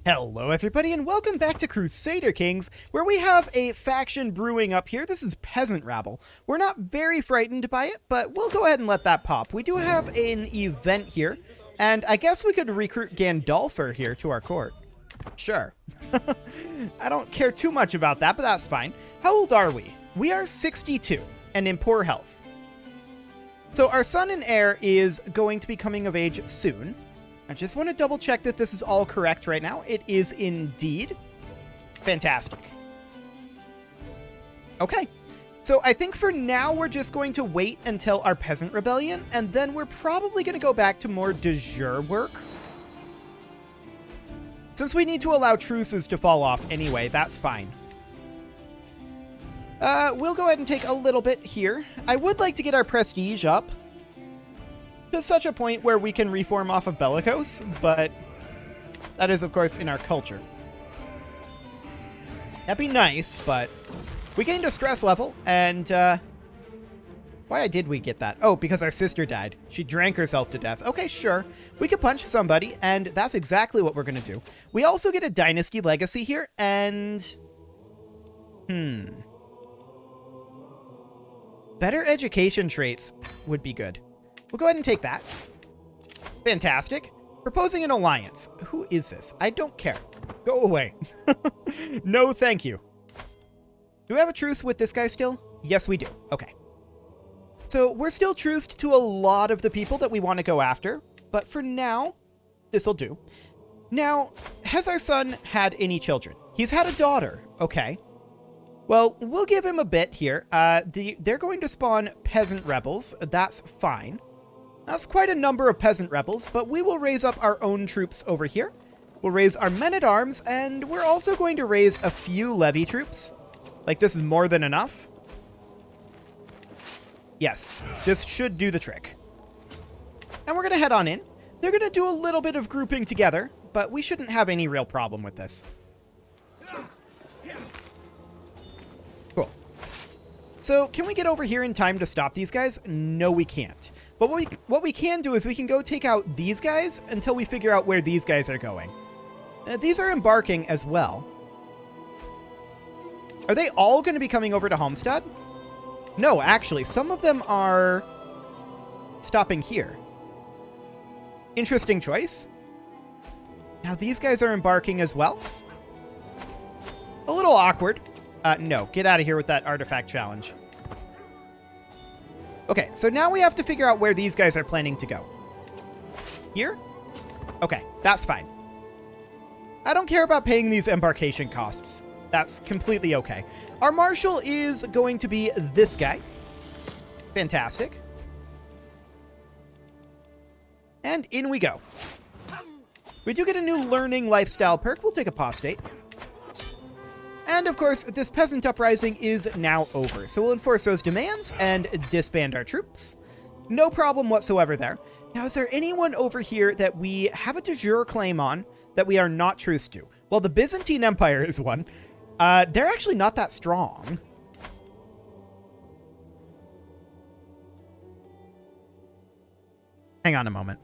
Hello everybody and welcome back to Crusader Kings, where we have a faction brewing up here. This is Peasant Rabble. We're not very frightened by it, but we'll go ahead and let that pop. We do have an event here, and I guess we could recruit Gandalfer here to our court. Sure. I don't care too much about that, but that's fine. How old are we? We are 62 and in poor health. So our son and heir is going to be coming of age soon. I just want to double check that this is all correct right now. It is indeed. Fantastic. Okay. So I think for now we're just going to wait until our peasant rebellion, and then we're probably going to go back to more de jure work. Since we need to allow truces to fall off anyway, that's fine. We'll go ahead and take a little bit here. I would like to get our prestige up to such a point where we can reform off of Bellicose, but that is, of course, in our culture. That'd be nice, but we gained a stress level, and, why did we get that? Oh, because our sister died. She drank herself to death. Okay, sure. We could punch somebody, and that's exactly what we're gonna do. We also get a dynasty legacy here, and... better education traits would be good. We'll go ahead and take that. Fantastic. Proposing an alliance. Who is this? I don't care. Go away. No, thank you. Do we have a truce with this guy still? Yes, we do. Okay. So we're still truced to a lot of the people that we want to go after, but for now, this'll do. Now, has our son had any children? He's had a daughter. Okay. Well, we'll give him a bit here. They're going to spawn peasant rebels. That's fine. That's quite a number of peasant rebels, but we will raise up our own troops over here. We'll raise our men-at-arms, and we're also going to raise a few levy troops. Like, this is more than enough. Yes, this should do the trick. And we're going to head on in. They're going to do a little bit of grouping together, but we shouldn't have any real problem with this. Cool. So, can we get over here in time to stop these guys? No, we can't. But what we can do is we can go take out these guys until we figure out where these guys are going. These are embarking as well. Are they all going to be coming over to Homestead? No, actually, some of them are stopping here. Interesting choice. Now these guys are embarking as well. A little awkward. No, get out of here with that artifact challenge. Okay, so now we have to figure out where these guys are planning to go. Here? Okay, that's fine. I don't care about paying these embarkation costs. That's completely okay. Our marshal is going to be this guy. Fantastic. And in we go. We do get a new learning lifestyle perk. We'll take apostate. And of course, this Peasant Uprising is now over. So we'll enforce those demands and disband our troops. No problem whatsoever there. Now, is there anyone over here that we have a de jure claim on that we are not truce to? Well, the Byzantine Empire is one. They're actually not that strong. Hang on a moment.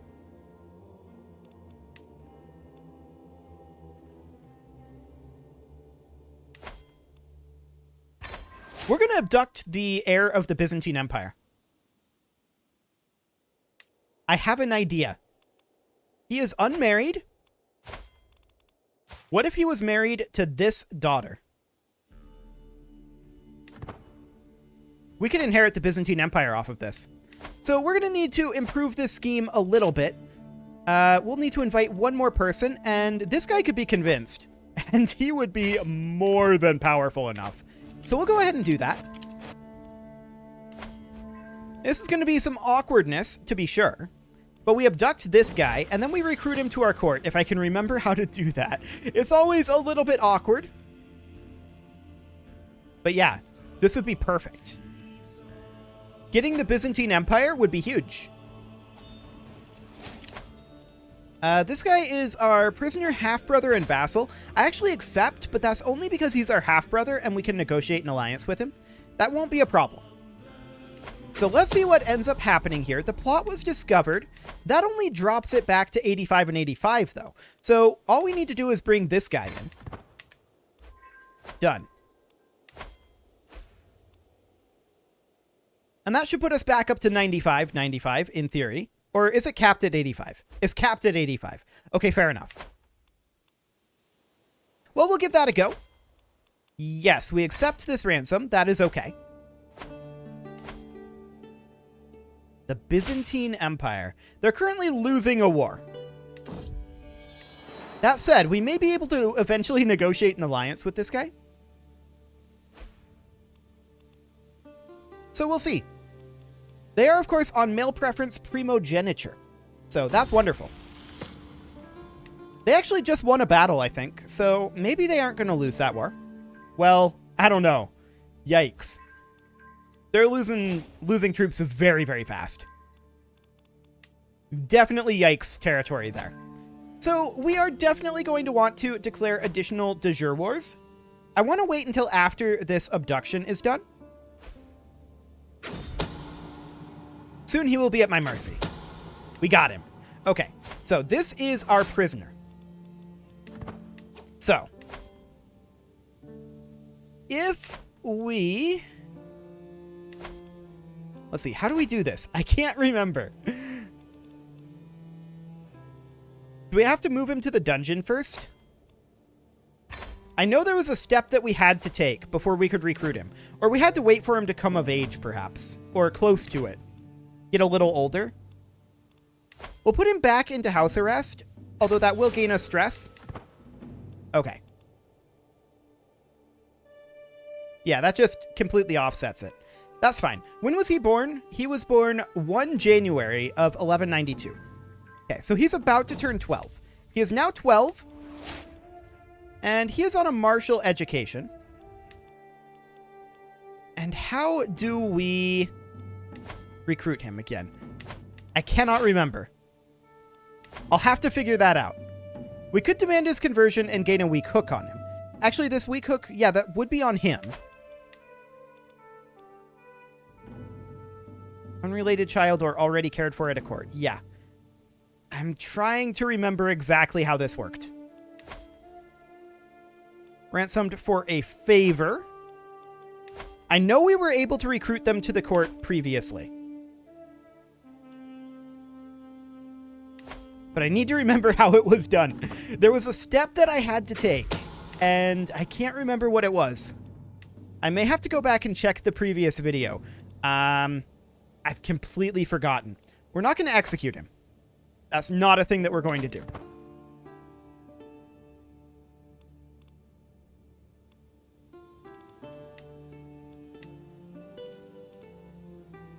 We're going to abduct the heir of the Byzantine Empire. I have an idea. He is unmarried. What if he was married to this daughter? We can inherit the Byzantine Empire off of this. So we're going to need to improve this scheme a little bit. We'll need to invite one more person, and this guy could be convinced. And he would be more than powerful enough. So we'll go ahead and do that. This is going to be some awkwardness, to be sure. But we abduct this guy, and then we recruit him to our court, if I can remember how to do that. It's always a little bit awkward. But yeah, this would be perfect. Getting the Byzantine Empire would be huge. This guy is our prisoner half-brother and vassal. I actually accept, but that's only because he's our half-brother and we can negotiate an alliance with him. That won't be a problem. So let's see what ends up happening here. The plot was discovered. That only drops it back to 85 and 85, though. So all we need to do is bring this guy in. Done. And that should put us back up to 95 in theory. Or is it capped at 85? It's capped at 85. Okay, fair enough. Well, we'll give that a go. Yes, we accept this ransom. That is okay. The Byzantine Empire. They're currently losing a war. That said, we may be able to eventually negotiate an alliance with this guy. So we'll see. They are, of course, on male preference primogeniture. So that's wonderful. They actually just won a battle, I think. So maybe they aren't going to lose that war. Well, I don't know. Yikes. They're losing troops very, very fast. Definitely yikes territory there. So we are definitely going to want to declare additional de jure wars. I want to wait until after this abduction is done. Soon he will be at my mercy. We got him. Okay, so this is our prisoner. So, if we... Let's see, how do we do this? I can't remember. Do we have to move him to the dungeon first? I know there was a step that we had to take before we could recruit him. Or we had to wait for him to come of age, perhaps. Or close to it. Get a little older. We'll put him back into house arrest, although that will gain us stress. Okay. Yeah, that just completely offsets it. That's fine. When was he born? He was born 1 January of 1192. Okay, so he's about to turn 12. He is now 12. And he is on a martial education. And how do we recruit him again? I cannot remember. I'll have to figure that out. We could demand his conversion and gain a weak hook on him. Actually, this weak hook, yeah, that would be on him. Unrelated child or already cared for at a court. Yeah. I'm trying to remember exactly how this worked. Ransomed for a favor. I know we were able to recruit them to the court previously. But I need to remember how it was done. There was a step that I had to take, and I can't remember what it was. I may have to go back and check the previous video. I've completely forgotten. We're not going to execute him. That's not a thing that we're going to do.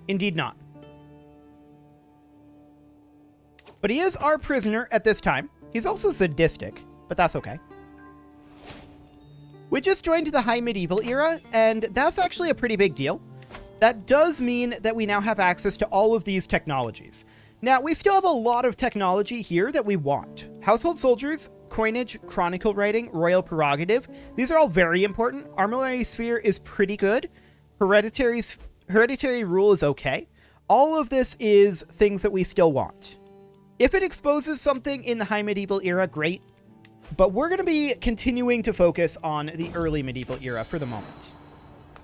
Indeed not. But he is our prisoner at this time. He's also sadistic, but that's okay. We just joined the High Medieval era, and that's actually a pretty big deal. That does mean that we now have access to all of these technologies. Now, we still have a lot of technology here that we want. Household soldiers, coinage, chronicle writing, royal prerogative. These are all very important. Armillary sphere is pretty good. Hereditary rule is okay. All of this is things that we still want. If it exposes something in the High Medieval era, great. But we're going to be continuing to focus on the early medieval era for the moment.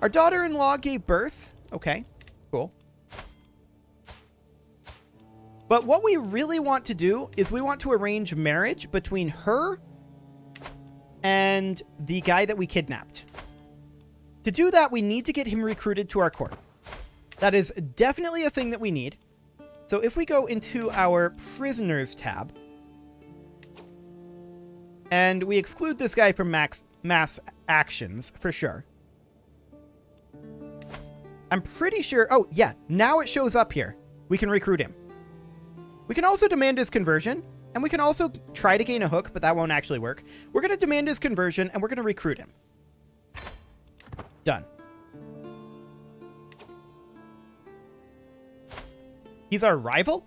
Our daughter-in-law gave birth. Okay, cool. But what we really want to do is we want to arrange marriage between her and the guy that we kidnapped. To do that, we need to get him recruited to our court. That is definitely a thing that we need. So if we go into our prisoners tab and we exclude this guy from mass actions for sure. I'm pretty sure. Oh, yeah. Now it shows up here. We can recruit him. We can also demand his conversion, and we can also try to gain a hook, but that won't actually work. We're going to demand his conversion, and we're going to recruit him. Done. He's our rival?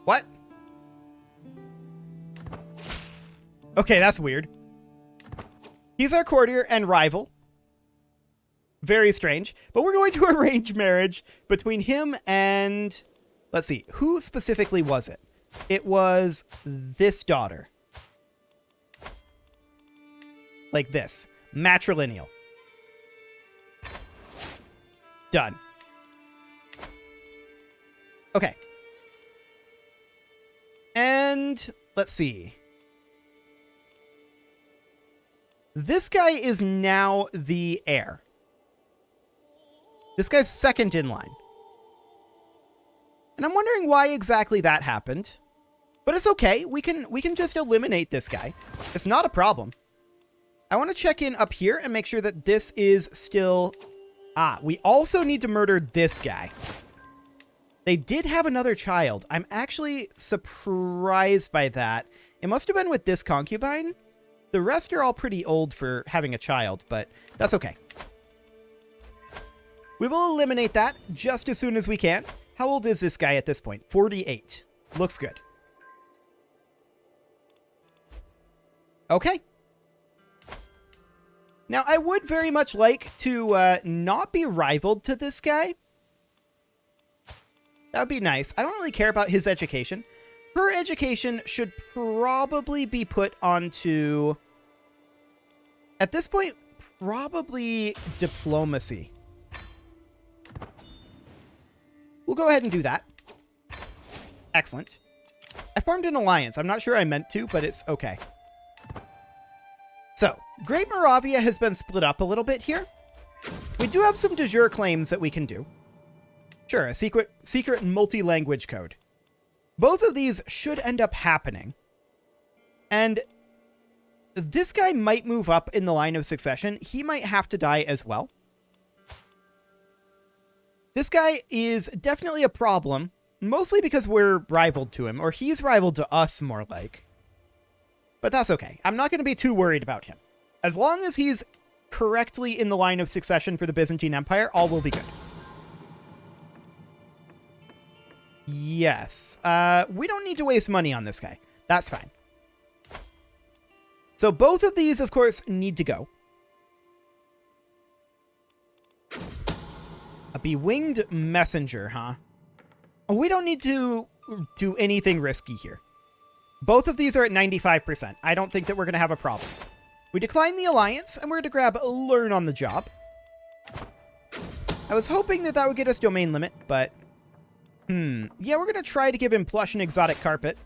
What? Okay, that's weird. He's our courtier and rival. Very strange. But we're going to arrange marriage between him and... Let's see. Who specifically was it? It was this daughter. Like this. Matrilineal. Done. Okay. And let's see. This guy is now the heir. This guy's second in line. And I'm wondering why exactly that happened. But it's okay. We can just eliminate this guy. It's not a problem. I want to check in up here and make sure that this is still... Ah, we also need to murder this guy. They did have another child. I'm actually surprised by that. It must have been with this concubine. The rest are all pretty old for having a child, but that's okay. We will eliminate that just as soon as we can. How old is this guy at this point? 48. Looks good. Okay. Now, I would very much like to not be rivaled to this guy. That would be nice. I don't really care about his education. Her education should probably be put onto... At this point, probably diplomacy. We'll go ahead and do that. Excellent. I formed an alliance. I'm not sure I meant to, but it's okay. So, Great Moravia has been split up a little bit here. We do have some de jure claims that we can do. Sure, a secret multi-language code. Both of these should end up happening. And this guy might move up in the line of succession. He might have to die as well. This guy is definitely a problem, mostly because we're rivaled to him, or he's rivaled to us more like. But that's okay. I'm not going to be too worried about him. As long as he's correctly in the line of succession for the Byzantine Empire, all will be good. Yes. We don't need to waste money on this guy. That's fine. So both of these, of course, need to go. A bewinged messenger, huh? We don't need to do anything risky here. Both of these are at 95%. I don't think that we're going to have a problem. We decline the alliance, and we're going to grab learn on the job. I was hoping that that would get us domain limit, but... Yeah, we're going to try to give him plush and exotic carpet.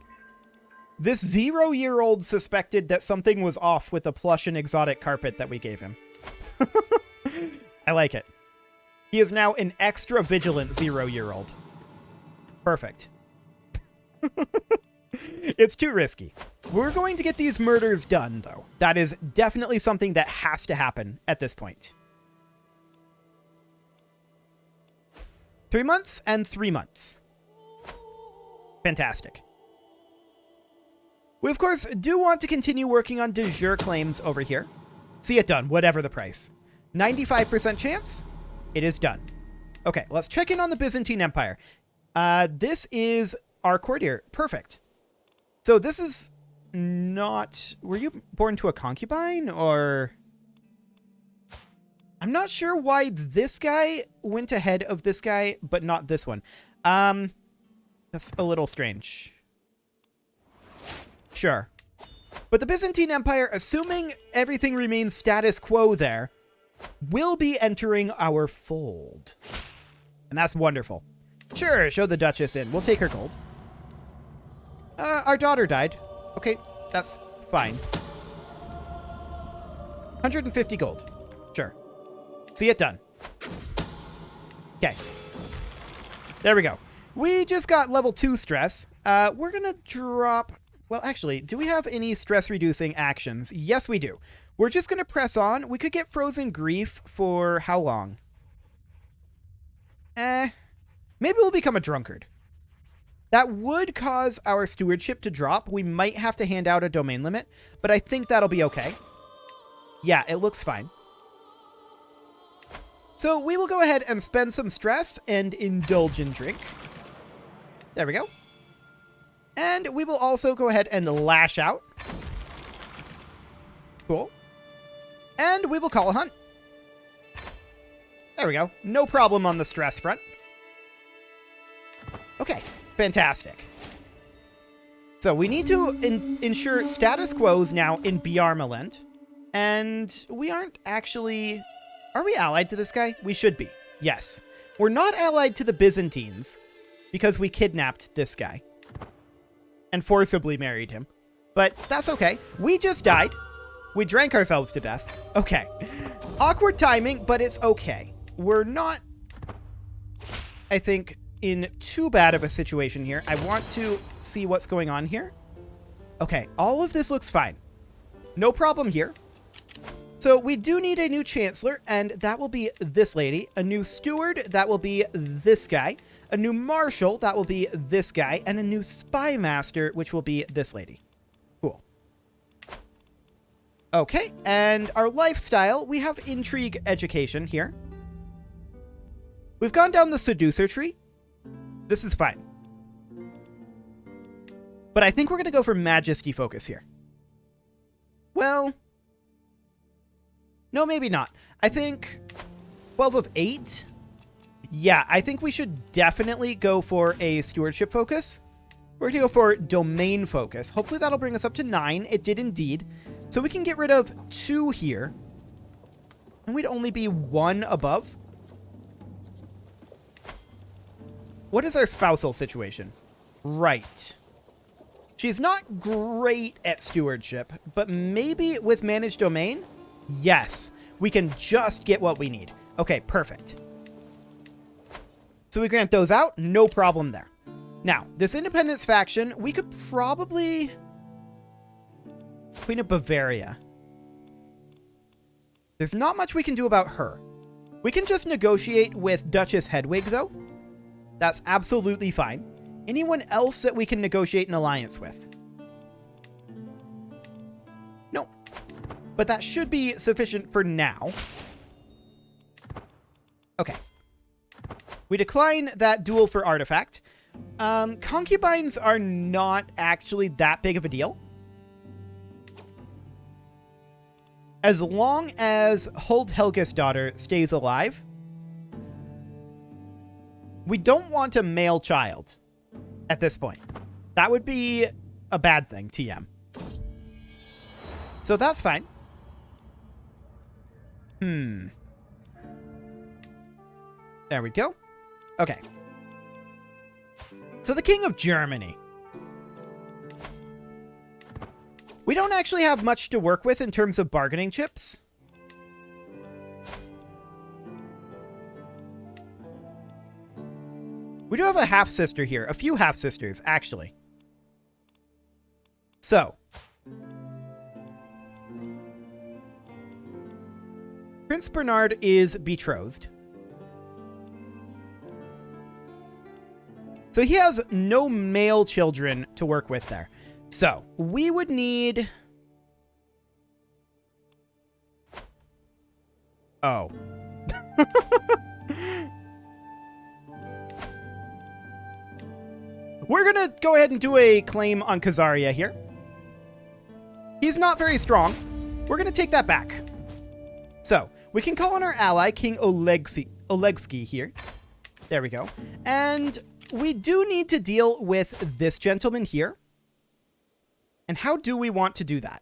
This 0-year-old suspected that something was off with the plush and exotic carpet that we gave him. I like it. He is now an extra vigilant 0-year-old. Perfect. It's too risky. We're going to get these murders done, though. That is definitely something that has to happen at this point. 3 months and 3 months. Fantastic. We, of course, do want to continue working on de jure claims over here. See it done, whatever the price. 95% chance, it is done. Okay, let's check in on the Byzantine Empire. This is our courtier. Perfect. So this is not... Were you born to a concubine, or... I'm not sure why this guy went ahead of this guy, but not this one. That's a little strange. Sure. But the Byzantine Empire, assuming everything remains status quo there, will be entering our fold. And that's wonderful. Sure, show the Duchess in. We'll take her gold. Our daughter died. Okay, that's fine. 150 gold. Sure. See it done. Okay. There we go. We just got level 2 stress. We're going to drop... Well, actually, do we have any stress-reducing actions? Yes, we do. We're just going to press on. We could get Frozen Grief for how long? Maybe we'll become a drunkard. That would cause our stewardship to drop. We might have to hand out a domain limit, but I think that'll be okay. Yeah, it looks fine. So we will go ahead and spend some stress and indulge in drink. There we go. And we will also go ahead and lash out. Cool. And we will call a hunt. There we go. No problem on the stress front. Okay, fantastic. So we need to ensure status quo's now in Bjarmalent. And we aren't actually... Are we allied to this guy? We should be. Yes. We're not allied to the Byzantines because we kidnapped this guy and forcibly married him. But that's okay. We just died. We drank ourselves to death. Okay. Awkward timing, but it's okay. We're not, I think, in too bad of a situation here. I want to see what's going on here. Okay, all of this looks fine. No problem here. So we do need a new Chancellor, and that will be this lady. A new Steward, that will be this guy. A new Marshal, that will be this guy. And a new Spy Master, which will be this lady. Cool. Okay, and our lifestyle, we have Intrigue Education here. We've gone down the Seducer tree. This is fine. But I think we're going to go for Majesty Focus here. Well... No, maybe not. I think 12 of 8. Yeah, I think we should definitely go for a stewardship focus. We're going to go for domain focus. Hopefully that'll bring us up to 9. It did indeed. So we can get rid of 2 here. And we'd only be 1 above. What is our spousal situation? Right. She's not great at stewardship, but maybe with managed domain? Yes, we can just get what we need. Okay, perfect. So we grant those out, no problem there. Now, this independence faction, we could probably... Queen of Bavaria. There's not much we can do about her. We can just negotiate with Duchess Hedwig, though. That's absolutely fine. Anyone else that we can negotiate an alliance with? No. But that should be sufficient for now. Okay. We decline that duel for artifact. Concubines are not actually that big of a deal. As long as Huld Helga's daughter stays alive, we don't want a male child at this point. That would be a bad thing, TM. So that's fine. There we go. Okay. So the King of Germany. We don't actually have much to work with in terms of bargaining chips. We do have a half-sister here. A few half-sisters, actually. So. Prince Bernard is betrothed. So he has no male children to work with there. So we would need... Oh. We're going to go ahead and do a claim on Kazaria here. He's not very strong. We're going to take that back. So, we can call on our ally, King Olegsi here. There we go. And we do need to deal with this gentleman here. And how do we want to do that?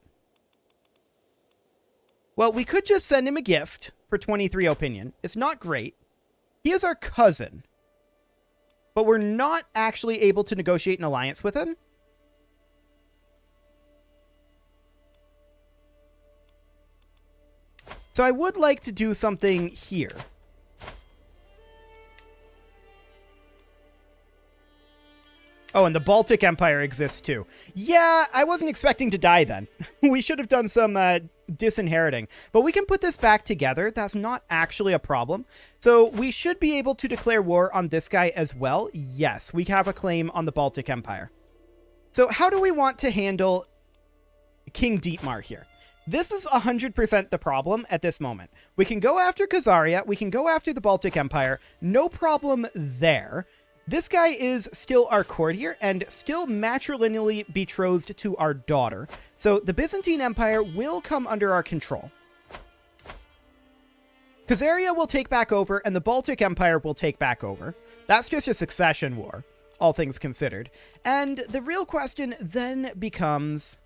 Well, we could just send him a gift for 23 opinion. It's not great. He is our cousin. But we're not actually able to negotiate an alliance with him. So I would like to do something here. Oh, and the Baltic Empire exists too. Yeah, I wasn't expecting to die then. We should have done some disinheriting. But we can put this back together. That's not actually a problem. So we should be able to declare war on this guy as well. Yes, we have a claim on the Baltic Empire. So how do we want to handle King Dietmar here? This is 100% the problem at this moment. We can go after Kazaria. We can go after the Baltic Empire. No problem there. This guy is still our courtier and still matrilineally betrothed to our daughter. So the Byzantine Empire will come under our control. Kazaria will take back over, and the Baltic Empire will take back over. That's just a succession war, all things considered. And the real question then becomes...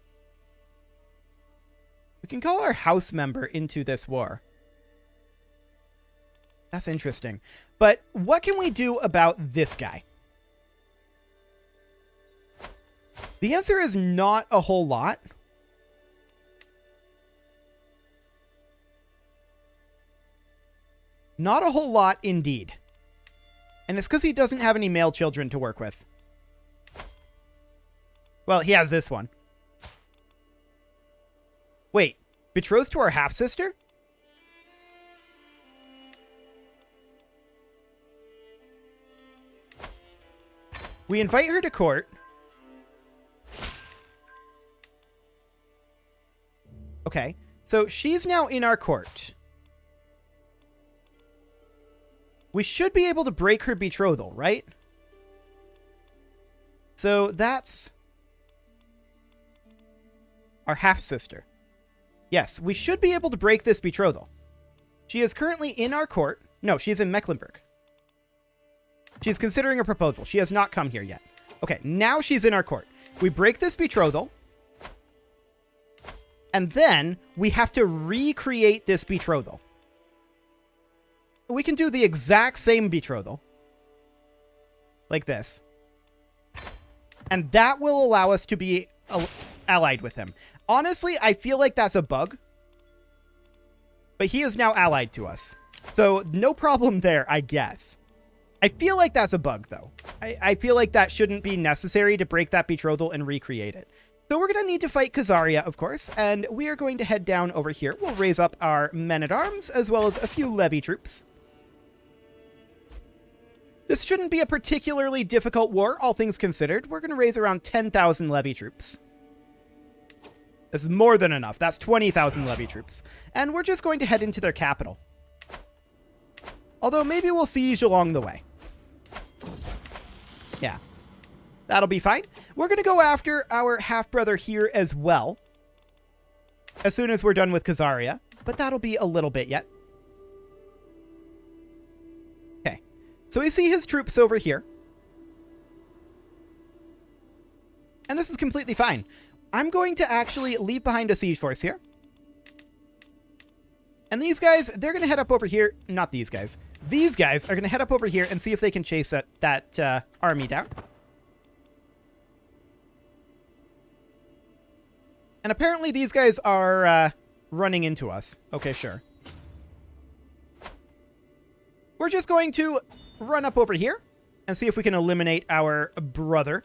we can call our house member into this war. That's interesting. But what can we do about this guy? The answer is not a whole lot. Not a whole lot indeed. And it's because he doesn't have any male children to work with. Well, he has this one. Wait, betrothed to our half-sister? We invite her to court. Okay, so she's now in our court. We should be able to break her betrothal, right? So that's our half-sister. Yes, we should be able to break this betrothal. She is currently in our court. No, she is in Mecklenburg. She's considering a proposal. She has not come here yet. Okay, now she's in our court. We break this betrothal. And then we have to recreate this betrothal. We can do the exact same betrothal. Like this. And that will allow us to be allied with him. Honestly, I feel like that's a bug. But he is now allied to us. So no problem there, I guess. I feel like that's a bug, though. I feel like that shouldn't be necessary to break that betrothal and recreate it. So we're going to need to fight Kazaria, of course, and we are going to head down over here. We'll raise up our men-at-arms, as well as a few levy troops. This shouldn't be a particularly difficult war, all things considered. We're going to raise around 10,000 levy troops. This is more than enough. That's 20,000 levy troops. And we're just going to head into their capital. Although maybe we'll siege along the way. Yeah. That'll be fine. We're going to go after our half-brother here as well. As soon as we're done with Kazaria. But that'll be a little bit yet. Okay. So we see his troops over here. And this is completely fine. I'm going to actually leave behind a siege force here. And these guys, they're going to head up over here. Not these guys. These guys are going to head up over here and see if they can chase that army down. And apparently these guys are running into us. Okay, sure. We're just going to run up over here and see if we can eliminate our brother.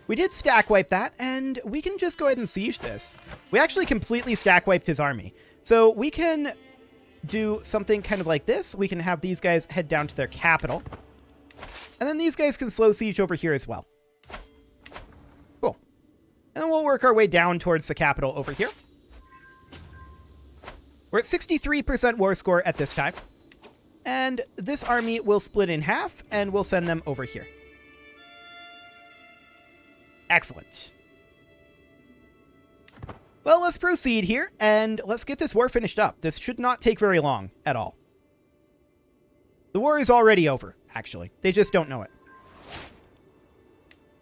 We did stack wipe that, and we can just go ahead and siege this. We actually completely stack wiped his army. So we can do something kind of like this. We can have these guys head down to their capital. And then these guys can slow siege over here as well. Cool. And then we'll work our way down towards the capital over here. We're at 63% war score at this time. And this army will split in half, and we'll send them over here. Excellent. Well, let's proceed here, and let's get this war finished up. This should not take very long at all. The war is already over, actually. They just don't know it.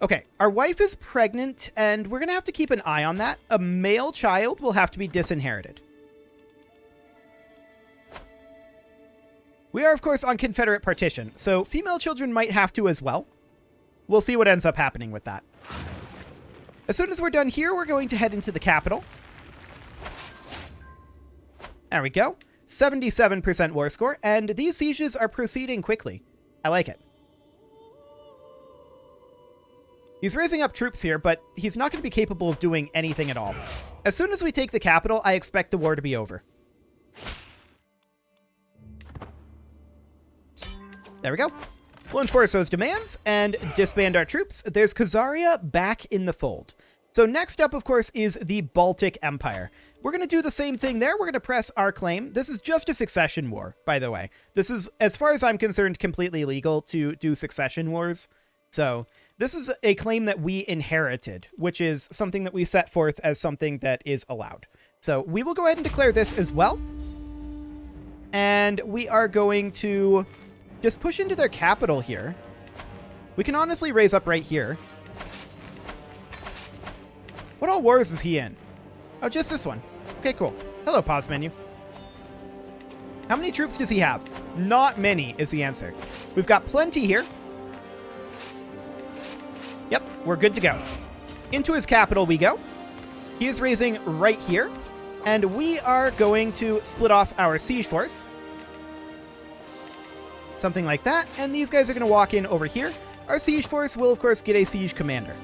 Okay, our wife is pregnant, and we're going to have to keep an eye on that. A male child will have to be disinherited. We are, of course, on Confederate partition, so female children might have to as well. We'll see what ends up happening with that. As soon as we're done here, we're going to head into the capital. There we go. 77% war score, and these sieges are proceeding quickly. I like it. He's raising up troops here, but he's not going to be capable of doing anything at all. As soon as we take the capital, I expect the war to be over. There we go. We'll enforce those demands and disband our troops. There's Kazaria back in the fold. So next up, of course, is the Baltic Empire. We're going to do the same thing there. We're going to press our claim. This is just a succession war, by the way. This is, as far as I'm concerned, completely legal to do succession wars. So this is a claim that we inherited, which is something that we set forth as something that is allowed. So we will go ahead and declare this as well. And we are going to just push into their capital here. We can honestly raise up right here. What all wars is he in? Oh, just this one. Okay, cool. Hello, pause menu. How many troops does he have? Not many is the answer. We've got plenty here. Yep, we're good to go. Into his capital we go. He is raising right here. And we are going to split off our siege force. Something like that. And these guys are going to walk in over here. Our siege force will, of course, get a siege commander.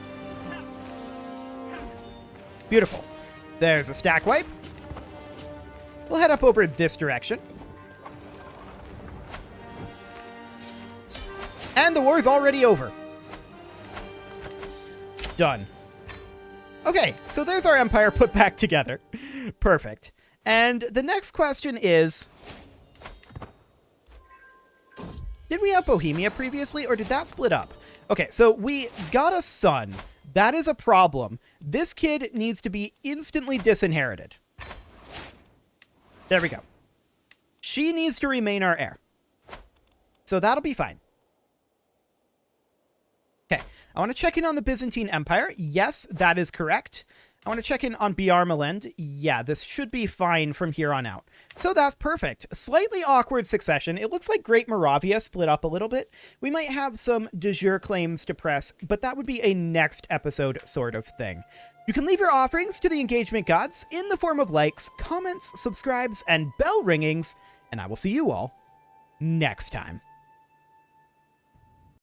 Beautiful. There's a stack wipe. We'll head up over this direction. And the war's already over. Done. Okay, so there's our empire put back together. Perfect. And the next question is, did we have Bohemia previously, or did that split up? Okay, so we got a son. That is a problem. This kid needs to be instantly disinherited. There we go. She needs to remain our heir. So that'll be fine. Okay, I want to check in on the Byzantine Empire. Yes, that is correct. I want to check in on Bjarmeland. Yeah, this should be fine from here on out. So that's perfect. Slightly awkward succession. It looks like Great Moravia split up a little bit. We might have some de jure claims to press, but that would be a next episode sort of thing. You can leave your offerings to the engagement gods in the form of likes, comments, subscribes, and bell ringings, and I will see you all next time.